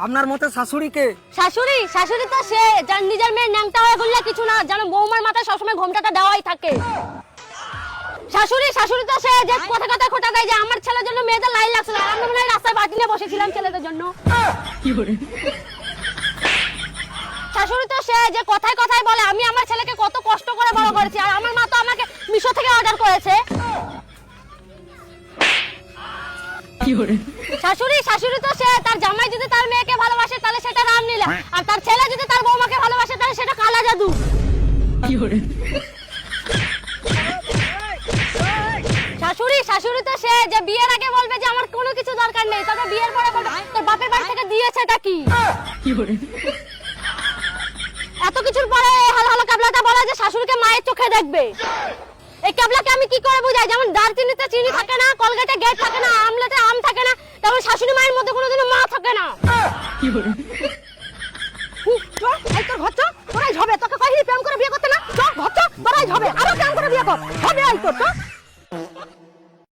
আপনার মতে শাশুড়িকে? শাশুড়ি শাশুড়ি তো সে যার নিজের মেয়ের ন্যাংটা হয়ে ঘুরলে কিছু না, যেন বৌমার মাথায় সবসময় ঘোমটাটা দেওয়াই থাকে। শাশুড়ি শাশুড়ি তো সে যে কথা কথা খোটা দেয় যে আমার ছেলের জন্য মেয়েদের লাইন লাগছিল, আর আমরা মনে হয় রাস্তায় বাটি নিয়ে বসেছিলাম ছেলেদের জন্য। শাশুড়ি তো সে যে কথায় কথায় বলে আমি আমার ছেলেকে কত কষ্ট করে বড় করেছি, আর আমার মা তো আমাকে মিশো থেকে অর্ডার করেছে। শাশুড়ি শাশুড়ি তো সে তার জামাই যদি তার মেয়েকে ভালোবাসে তাহলে সেটা রামলীলা, আর তার ছেলে যদি তার বৌমাকে ভালোবাসে তাহলে সেটা কালা জাদু। শাশুড়ি শাশুড়ি তো সে যে বিয়ের আগে বলবে যে আমার কোনো কিছু দরকার নেই, তবে বিয়ের পরে বলবে তোর বাপের বাড়ি থেকে দিয়েছেটা কি। এত কিছুর পরে হাল হালো ক্যাবলাটা বলা যে শাশুড়িকে মায়ের চোখে দেখবে। এই ক্যাবলাকে আমি কি করে বুঝাই? যেমন দারচিনিতে চিনি থাকে না, কলগেটে গেট থাকে না, আমলেটে আম থাকে না, তেমন শাশুড়ি মায়ের মধ্যে কোনোদিনও মা থাকে না। এই তোর ঘর চল, তোরাই ঝবে, তোকে কইলি প্রেম করে বিয়ে করতে না, চল ঘর চল, তোরাই ঝবে, আরো প্রেম করে বিয়ে কর, হবে এই তোর।